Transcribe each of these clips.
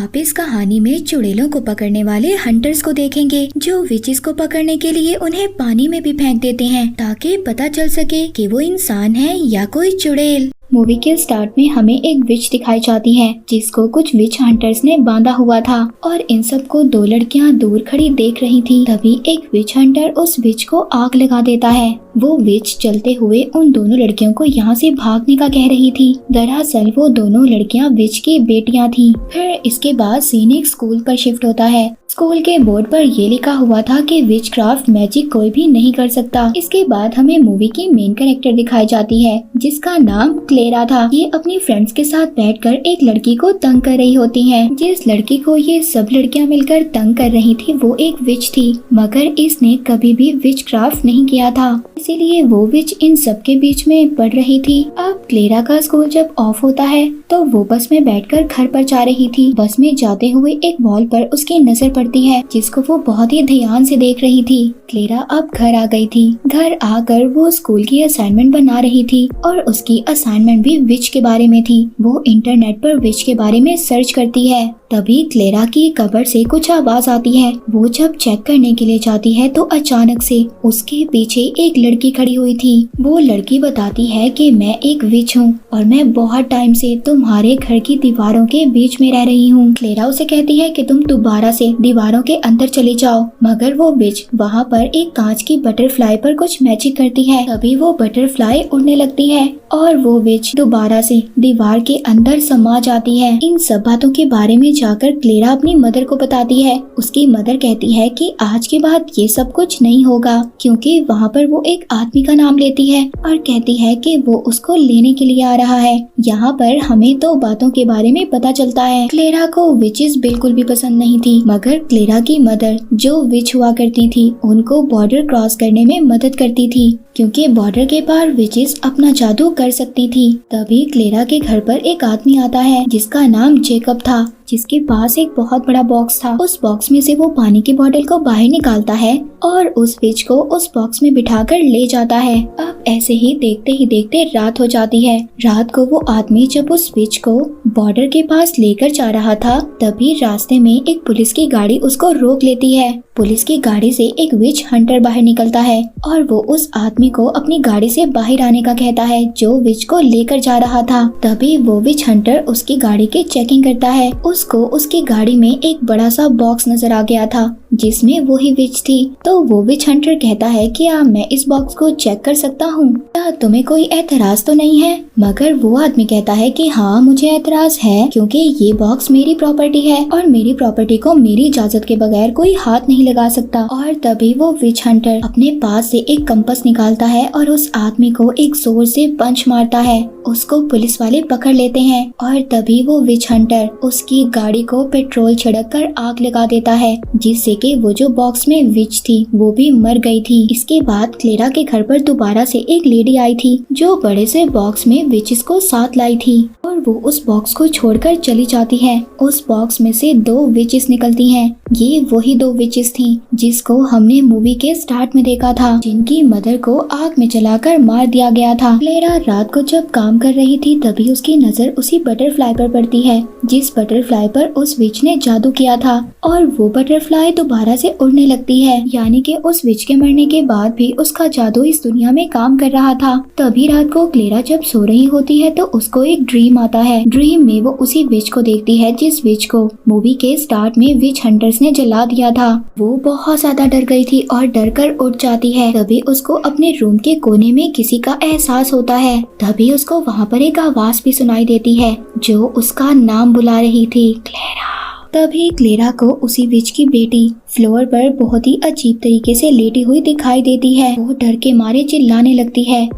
आप इस कहानी में चुड़ैलों को पकड़ने वाले हंटर्स को देखेंगे जो विचेस को पकड़ने के लिए उन्हें पानी में भी फेंक देते हैं ताकि पता चल सके कि वो इंसान है या कोई चुड़ैल। मूवी के स्टार्ट में हमें एक विच दिखाई जाती है जिसको कुछ विच हंटर्स ने बांधा हुआ था और इन सब को दो लड़कियां दूर खड़ी देख रही थी। तभी एक विच हंटर उस विच को आग लगा देता है। वो विच चलते हुए उन दोनों लड़कियों को यहाँ से भागने का कह रही थी। दरअसल वो दोनों लड़कियां विच की बेटियां थी। फिर इसके बाद सीन एक स्कूल पर शिफ्ट होता है। स्कूल के बोर्ड पर ये लिखा हुआ था कि विचक्राफ्ट मैजिक कोई भी नहीं कर सकता। इसके बाद हमें मूवी की मेन कैरेक्टर दिखाई जाती है जिसका नाम क्लेरा था। ये अपनी फ्रेंड्स के साथ बैठकर एक लड़की को तंग कर रही होती हैं। जिस लड़की को ये सब लड़कियां मिलकर तंग कर रही थी वो एक विच थी, मगर इसने कभी भी विचक्राफ्ट नहीं किया था, इसीलिए वो विच इन सब के बीच में पड़ रही थी। अब क्लेरा का स्कूल जब ऑफ होता है तो वो बस में बैठकर घर पर जा रही थी। बस में जाते हुए एक वॉल पर उसकी नजर पड़ती है जिसको वो बहुत ही ध्यान से देख रही थी। क्लेरा अब घर आ गई थी। घर आकर वो स्कूल की असाइनमेंट बना रही थी और उसकी असाइनमेंट भी विच के बारे में थी। वो इंटरनेट पर विच के बारे में सर्च करती है। तभी क्लेरा की कबर्ड से कुछ आवाज आती है। वो जब चेक करने के लिए जाती है तो अचानक से उसके पीछे एक लड़की खड़ी हुई थी। वो लड़की बताती है कि मैं एक विच हूँ और मैं बहुत टाइम से तुम्हारे घर की दीवारों के बीच में रह रही हूँ। क्लेरा उसे कहती है कि तुम दोबारा से दीवारों के अंदर चले जाओ, मगर वो विच वहाँ पर एक कांच की बटरफ्लाई पर कुछ मैजिक करती है। तभी वो बटरफ्लाई उड़ने लगती है और वो विच दोबारा से दीवार के अंदर समा जाती है। इन सब बातों के बारे में जाकर क्लेरा अपनी मदर को बताती है। उसकी मदर कहती है कि आज के बाद ये सब कुछ नहीं होगा, क्योंकि वहाँ पर वो एक आदमी का नाम लेती है और कहती है कि वो उसको लेने के लिए आ रहा है। यहाँ पर हमें दो बातों के बारे में पता चलता है। क्लेरा को विचेस बिल्कुल भी पसंद नहीं थी, मगर क्लेरा की मदर जो विच हुआ करती थी उनको बॉर्डर क्रॉस करने में मदद करती थी, क्योंकि बॉर्डर के पार विचेस अपना जादू कर सकती थी। तभी क्लेरा के घर पर एक आदमी आता है जिसका नाम जेकब था, जिसके पास एक बहुत बड़ा बॉक्स था। उस बॉक्स में से वो पानी की बोतल को बाहर निकालता है और उस विच को उस बॉक्स में बिठाकर ले जाता है। अब ऐसे ही देखते रात हो जाती है। रात को वो आदमी जब उस विच को बॉर्डर के पास लेकर जा रहा था तभी रास्ते में एक पुलिस की गाड़ी उसको रोक लेती है। पुलिस की गाड़ी से एक विच हंटर बाहर निकलता है और वो उस आदमी को अपनी गाड़ी से बाहर आने का कहता है जो विच को लेकर जा रहा था। तभी वो विच हंटर उसकी गाड़ी की चेकिंग करता है। उसको उसकी गाड़ी में एक बड़ा सा बॉक्स नजर आ गया था जिसमें वही विच थी। तो वो विच हंटर कहता है कि मैं इस बॉक्स को चेक कर सकता हूँ, क्या तुम्हें कोई एतराज तो नहीं है? मगर वो आदमी कहता है कि हाँ मुझे एतराज है, क्योंकि ये बॉक्स मेरी प्रॉपर्टी है और मेरी प्रॉपर्टी को मेरी इजाजत के बगैर कोई हाथ नहीं लगा सकता। और तभी वो विच हंटर अपने पास से एक कंपास निकालता है और उस आदमी को एक जोर से पंच मारता है। उसको पुलिस वाले पकड़ लेते हैं और तभी वो विच हंटर उसकी गाड़ी को पेट्रोल छिड़क कर आग लगा देता है, जिससे कि वो जो बॉक्स में विच थी वो भी मर गई थी। इसके बाद क्लेरा के घर पर दोबारा से एक लेडी आई थी जो बड़े से बॉक्स में विचेस को साथ लाई थी और वो उस बॉक्स को छोड़कर चली जाती है। उस बॉक्स में से दो विचेस निकलती हैं। ये वही दो विचेस थी जिसको हमने मूवी के स्टार्ट में देखा था, जिनकी मदर को आग में जलाकर मार दिया गया था। क्लेरा रात को जब काम कर रही थी तभी उसकी नजर उसी बटरफ्लाई पर पड़ती है जिस बटरफ्लाई पर उस विच ने जादू किया था और वो बटरफ्लाई दोबारा से उड़ने लगती है, यानी कि उस विच के मरने के बाद भी उसका जादू इस दुनिया में काम कर रहा था। तभी रात को क्लेरा जब सो रही होती है तो उसको एक ड्रीम आता है। ड्रीम में वो उसी विच को देखती है जिस विच को मूवी के स्टार्ट में विच हंटर्स ने जला दिया था। वो बहुत ज्यादा डर गई थी और डर कर उठ जाती है। तभी उसको अपने रूम के कोने में किसी का एहसास होता है। तभी उसको वहाँ पर एक आवाज भी सुनाई देती है जो उसका नाम बुला रही थी, क्लेरा। तभी क्लेरा को उसी विच की बेटी फ्लोर पर बहुत ही अजीब तरीके से लेटी हुई दिखाई देती है। वो डर के मारे चिल्लाने लगती है।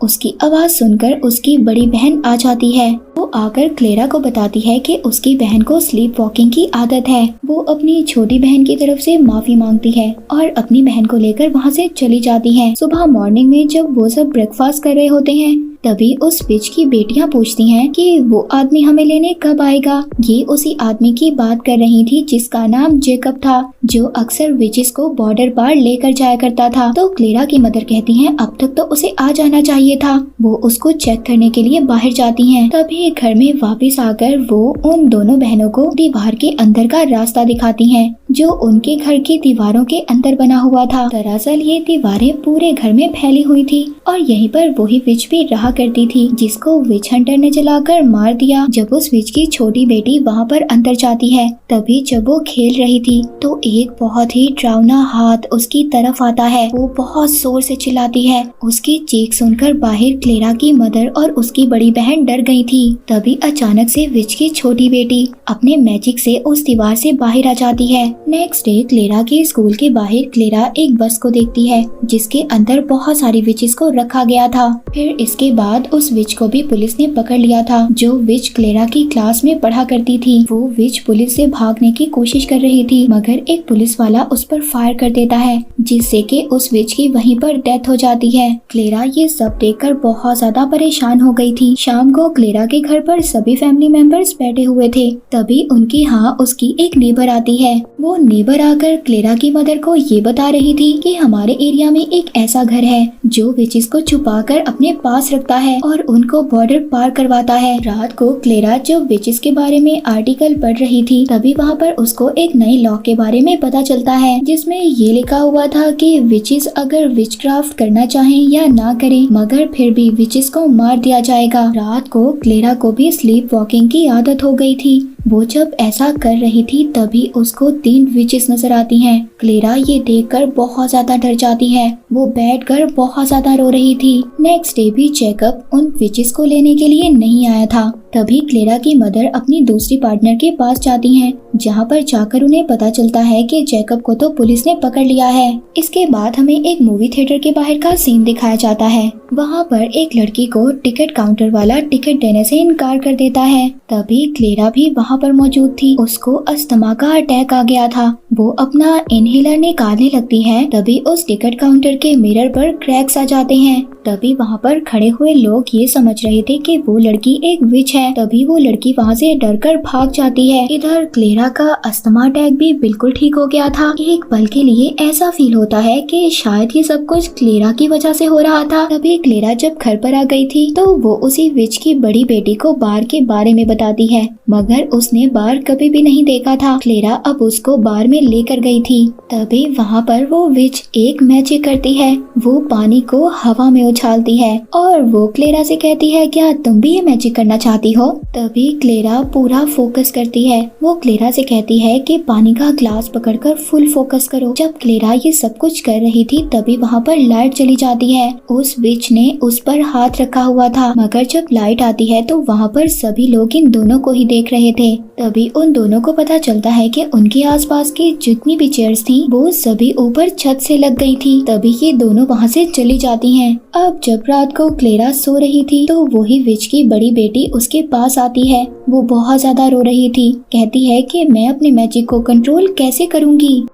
उसकी आवाज सुनकर उसकी बड़ी बहन आ जाती है। वो आकर क्लेरा को बताती है कि उसकी बहन को स्लीप वॉकिंग की आदत है। वो अपनी छोटी बहन की तरफ से माफी मांगती है और अपनी बहन को लेकर वहाँ से चली जाती है। सुबह मॉर्निंग में जब वो सब ब्रेकफास्ट कर रहे होते हैं तभी उस विच की बेटियां पूछती हैं कि वो आदमी हमें लेने कब आएगा। ये उसी आदमी की बात कर रही थी जिसका नाम जेकब था, जो अक्सर विचेस को बॉर्डर पार लेकर जाया करता था। तो क्लेरा की मदर कहती हैं अब तक तो उसे आ जाना चाहिए था। वो उसको चेक करने के लिए बाहर जाती हैं। तभी घर में वापस आकर वो उन दोनों बहनों को दीवार के अंदर का रास्ता दिखाती हैं, जो उनके घर की दीवारों के अंदर बना हुआ था। दरअसल ये दीवारें पूरे घर में फैली हुई थी और यहीं पर वही विच भी रहा करती थी, जिसको विच हंटर ने जलाकर मार दिया। जब उस विच की छोटी बेटी वहाँ पर अंदर जाती है, तभी जब वो खेल रही थी तो एक बहुत ही डरावना हाथ उसकी तरफ आता है। वो बहुत जोर से चिल्लाती है। उसकी चीख सुनकर बाहर क्लेरा की मदर और उसकी बड़ी बहन डर गई थी। तभी अचानक से विच की छोटी बेटी अपने मैजिक से उस दीवार से बाहर आ जाती है। नेक्स्ट डे क्लेरा के स्कूल के बाहर क्लेरा एक बस को देखती है, जिसके अंदर बहुत सारी विचेस को रखा गया था। फिर इसके बाद उस विच को भी पुलिस ने पकड़ लिया था, जो विच क्लेरा की क्लास में पढ़ा करती थी। वो विच पुलिस से भागने की कोशिश कर रही थी, मगर एक पुलिस वाला उस पर फायर कर देता है, जिससे कि उस विच की वहीं पर डेथ हो जाती है। क्लेरा ये सब देखकर बहुत ज्यादा परेशान हो गई थी। शाम को क्लेरा के घर पर सभी फैमिली मेंबर्स बैठे हुए थे। तभी उनकी उसकी एक नेबर आती है। वो नेबर आकर क्लेरा की मदर को ये बता रही थी कि हमारे एरिया में एक ऐसा घर है जो विचेस को छुपाकर अपने पास रखता है और उनको बॉर्डर पार करवाता है। रात को क्लेरा जब विचेस के बारे में आर्टिकल पढ़ रही थी, तभी वहाँ पर उसको एक नए लॉ के बारे में पता चलता है, जिसमें ये लिखा हुआ था कि विचेस अगर विचक्राफ्ट करना चाहें या ना करें, मगर फिर भी विचेस को मार दिया जाएगा। रात को क्लेरा को भी स्लीप वॉकिंग की आदत हो गई थी। वो जब ऐसा कर रही थी तभी उसको 3 विचेस नजर आती हैं। क्लेरा ये देखकर बहुत ज्यादा डर जाती है। वो बैठकर बहुत ज्यादा रो रही थी। नेक्स्ट डे भी जैकब उन विचेस को लेने के लिए नहीं आया था। तभी क्लेरा की मदर अपनी दूसरी पार्टनर के पास जाती हैं, जहाँ पर जाकर उन्हें पता चलता है कि जैकब को तो पुलिस ने पकड़ लिया है। इसके बाद हमें एक मूवी थिएटर के बाहर का सीन दिखाया जाता है। वहाँ पर एक लड़की को टिकट काउंटर वाला टिकट देने से इनकार कर देता है। तभी क्लेरा भी वहाँ पर मौजूद थी। उसको अस्थमा का अटैक आ गया था। वो अपना इनहेलर निकालने लगती है। तभी उस टिकट काउंटर के मिरर पर क्रैक्स आ जाते हैं। तभी वहाँ पर खड़े हुए लोग ये समझ रहे थे कि वो लड़की एक विच है। तभी वो लड़की वहाँ से डरकर भाग जाती है। इधर क्लेरा का अस्थमा अटैक भी बिल्कुल ठीक हो गया था। एक पल के लिए ऐसा फील होता है कि शायद ये सब कुछ क्लेरा की वजह से हो रहा था। तभी क्लेरा जब घर पर आ गई थी तो वो उसी विच की बड़ी बेटी को बार के बारे में बताती है, मगर उसने बार कभी भी नहीं देखा था। क्लेरा अब उसको बार में लेकर गई थी। तभी वहाँ पर वो विच एक मैजिक करती है। वो पानी को हवा में उछालती है और वो क्लेरा से कहती है, क्या तुम भी ये मैजिक करना चाहती हो? तभी क्लेरा पूरा फोकस करती है। वो क्लेरा से कहती है कि पानी का ग्लास पकड़कर फुल फोकस करो। जब क्लेरा ये सब कुछ कर रही थी तभी वहाँ पर लाइट चली जाती है। उस विच ने उस पर हाथ रखा हुआ था, मगर जब लाइट आती है तो वहाँ पर सभी लोग इन दोनों को ही देख रहे थे। तभी उन दोनों को पता चलता है कि उनके आसपास की जितनी भी चेयर्स थी वो सभी ऊपर छत से लग गई थी। तभी ये दोनों वहाँ से चली जाती हैं। अब जब रात को क्लेरा सो रही थी तो वही विच की बड़ी बेटी उसके पास आती है। वो बहुत ज्यादा रो रही थी। कहती है कि मैं अपने मैजिक को कंट्रोल कैसे करूँगी।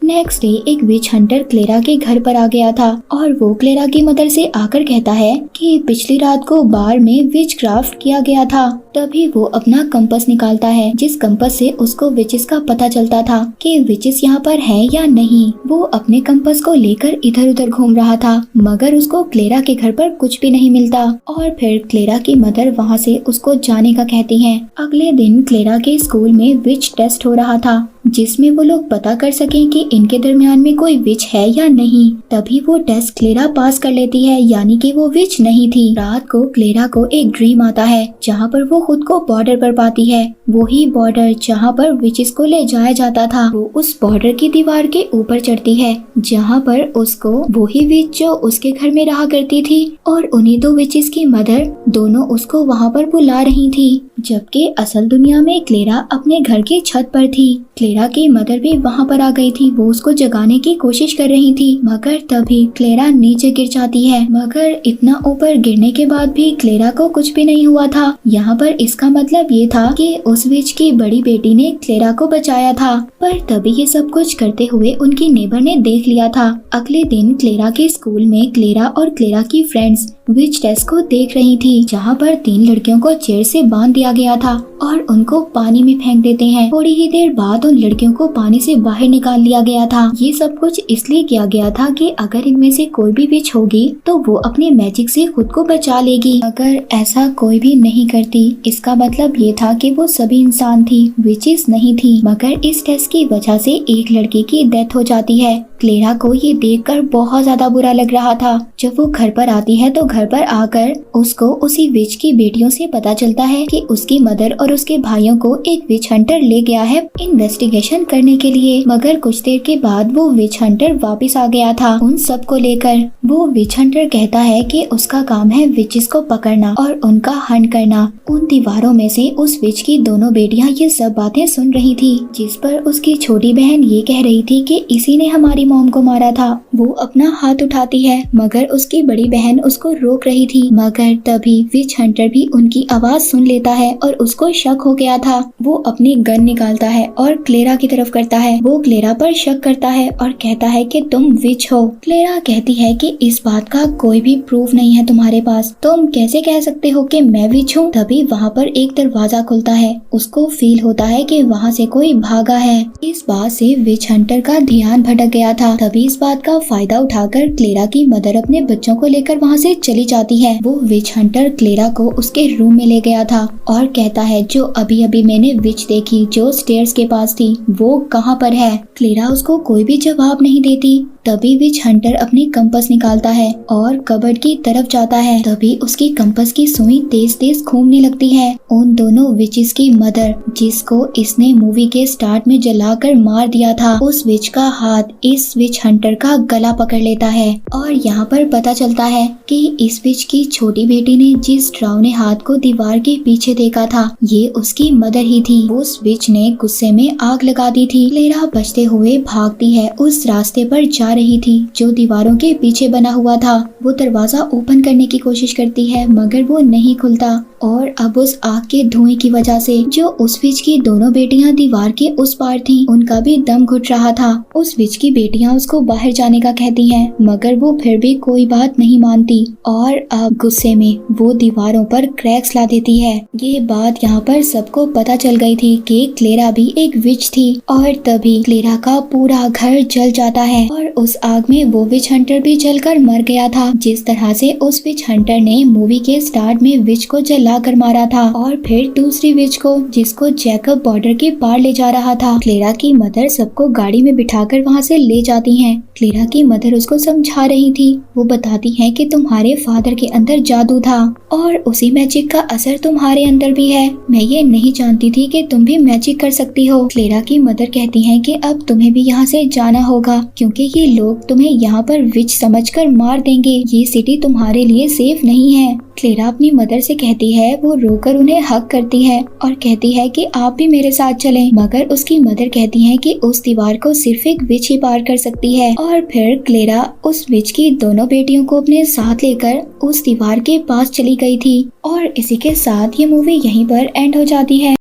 नेक्स्ट डे एक विच हंटर क्लेरा के घर पर आ गया था और वो क्लेरा की मदर से आकर कहता है कि पिछली रात को बार में विच क्राफ्ट किया गया था। तभी वो अपना कंपास निकालता है, जिस कंपास से उसको विचेस का पता चलता था कि विचेस यहाँ पर है या नहीं। वो अपने कंपास को लेकर इधर उधर घूम रहा था, मगर उसको क्लेरा के घर पर कुछ भी नहीं मिलता। और फिर क्लेरा की मदर वहाँ से उसको जाने का कहती है। अगले दिन क्लेरा के स्कूल में विच टेस्ट हो रहा था, जिसमें वो लोग पता कर सकें कि इनके दरमियान में कोई विच है या नहीं। तभी वो टेस्ट क्लेरा पास कर लेती है, यानी कि वो विच नहीं थी। रात को क्लेरा को एक ड्रीम आता है, जहाँ पर वो खुद को बॉर्डर पर पाती है। वही बॉर्डर जहाँ पर विचेस को ले जाया जाता था। वो उस बॉर्डर की दीवार के ऊपर चढ़ती है, जहाँ पर उसको वही विच जो उसके घर में रहा करती थी और उन्हीं 2 विचेस की मदर दोनों उसको वहाँ पर बुला रही थी, जबकि असल दुनिया में क्लेरा अपने घर की छत पर थी। क्लेरा की मदर भी वहाँ पर आ गई थी। वो उसको जगाने की कोशिश कर रही थी, मगर तभी क्लेरा नीचे गिर जाती है। मगर इतना ऊपर गिरने के बाद भी क्लेरा को कुछ भी नहीं हुआ था। यहाँ पर इसका मतलब ये था कि उस विच की बड़ी बेटी ने क्लेरा को बचाया था। पर तभी ये सब कुछ करते हुए उनकी नेबर ने देख लिया था। अगले दिन क्लेरा के स्कूल में क्लेरा और क्लेरा की फ्रेंड्स विच टेस्ट को देख रही थी, जहाँ पर 3 लड़कियों को चेयर से बांध दिया गया था और उनको पानी में फेंक देते हैं। थोड़ी ही देर बाद उन लड़कियों को पानी से बाहर निकाल लिया गया था। ये सब कुछ इसलिए किया गया था कि अगर इनमें से कोई भी विच होगी तो वो अपने मैजिक से खुद को बचा लेगी। अगर ऐसा कोई भी नहीं करती, इसका मतलब ये था कि वो सभी इंसान थी, विचेस नहीं थी। मगर इस टेस्ट की वजह से एक लड़की की डेथ हो जाती है। क्लेरा को ये देखकर बहुत ज्यादा बुरा लग रहा था। जब वो घर पर आती है तो घर पर आकर उसको उसी विच की बेटियों से पता चलता है कि उसकी मदर और उसके भाइयों को एक विच हंटर ले गया है इन्वेस्टिगेशन करने के लिए। मगर कुछ देर के बाद वो विच हंटर वापस आ गया था उन सब को लेकर। वो विच हंटर कहता है कि उसका काम है विचेस को पकड़ना और उनका हंट करना। उन दीवारों में से उस विच की दोनों बेटियां ये सब बातें सुन रही थी, जिस पर उसकी छोटी बहन ये कह रही थी कि इसी ने हमारी मॉम को मारा था। वो अपना हाथ उठाती है मगर उसकी बड़ी बहन उसको रोक रही थी। मगर तभी विच हंटर भी उनकी आवाज सुन लेता है और उसको शक हो गया था। वो अपनी गन निकालता है और क्लेरा की तरफ करता है। वो क्लेरा पर शक करता है और कहता है कि तुम विच हो। क्लेरा कहती है कि इस बात का कोई भी प्रूफ नहीं है तुम्हारे पास, तुम कैसे कह सकते हो कि मैं विच हूँ। तभी वहाँ पर एक दरवाजा खुलता है। उसको फील होता है कि वहाँ से कोई भागा है। इस बात से विच हंटर का ध्यान भटक गया था। तभी इस बात का फायदा उठाकर क्लेरा की मदर अपने बच्चों को लेकर वहाँ से चली जाती है। वो विच हंटर क्लेरा को उसके रूम में ले गया था और कहता है जो अभी अभी मैंने विच देखी जो स्टेयर्स के पास थी वो कहाँ पर है। क्लेरा उसको कोई भी जवाब नहीं देती। तभी विच हंटर अपनी कंपास निकालता है और कबर्ड की तरफ जाता है। तभी उसकी कंपास की सुई तेज तेज घूमने लगती है। उन दोनों विचेस की मदर, जिसको इसने मूवी के स्टार्ट में जलाकर मार दिया था, उस विच का हाथ इस विच हंटर का गला पकड़ लेता है। और यहाँ पर पता चलता है कि इस विच की छोटी बेटी ने जिस डरावने हाथ को दीवार के पीछे देखा था, ये उसकी मदर ही थी। उस विच ने गुस्से में आग लगा दी थी। क्लेरा बचते हुए भागती है, उस रास्ते पर जा रही थी जो दीवारों के पीछे बना हुआ था। वो दरवाजा ओपन करने की कोशिश करती है मगर वो नहीं खुलता। और अब उस आग के धुएं की वजह से जो उस विच की दोनों बेटियां दीवार के उस पार थीं, उनका भी दम घुट रहा था। उस विच की बेटियां उसको बाहर जाने का कहती हैं मगर वो फिर भी कोई बात नहीं मानती और अब गुस्से में वो दीवारों पर क्रैक्स ला देती है। ये बात यहाँ पर सबको पता चल गई थी कि क्लेरा भी एक विच थी। और तभी क्लेरा का पूरा घर जल जाता है और उस आग में वो विच हंटर भी जलकर मर गया था। जिस तरह से उस विच हंटर ने मूवी के स्टार्ट में विच को जलाकर मारा था और फिर दूसरी विच को, जिसको जैकब बॉर्डर के पार ले जा रहा था। क्लेरा की मदर सबको गाड़ी में बिठाकर वहाँ से ले जाती हैं। क्लेरा की मदर उसको समझा रही थी। वो बताती है कि तुम्हारे फादर के अंदर जादू था और उसी मैजिक का असर तुम्हारे अंदर भी है। मैं ये नहीं जानती थी कि तुम भी मैजिक कर सकती हो। क्लेरा की मदर कहती हैं कि अब तुम्हें भी यहाँ से जाना होगा क्योंकि ये लोग तुम्हें यहाँ पर विच समझकर मार देंगे। ये सिटी तुम्हारे लिए सेफ नहीं है। क्लेरा अपनी मदर से कहती है, वो रोकर उन्हें हक करती है और कहती है कि आप भी मेरे साथ चलें। मगर उसकी मदर कहती है कि उस दीवार को सिर्फ एक विच ही पार कर सकती है। और फिर क्लेरा उस विच की दोनों बेटियों को अपने साथ लेकर उस दीवार के पास चली गई थी। और इसी के साथ ये मूवी यहीं पर एंड हो जाती है।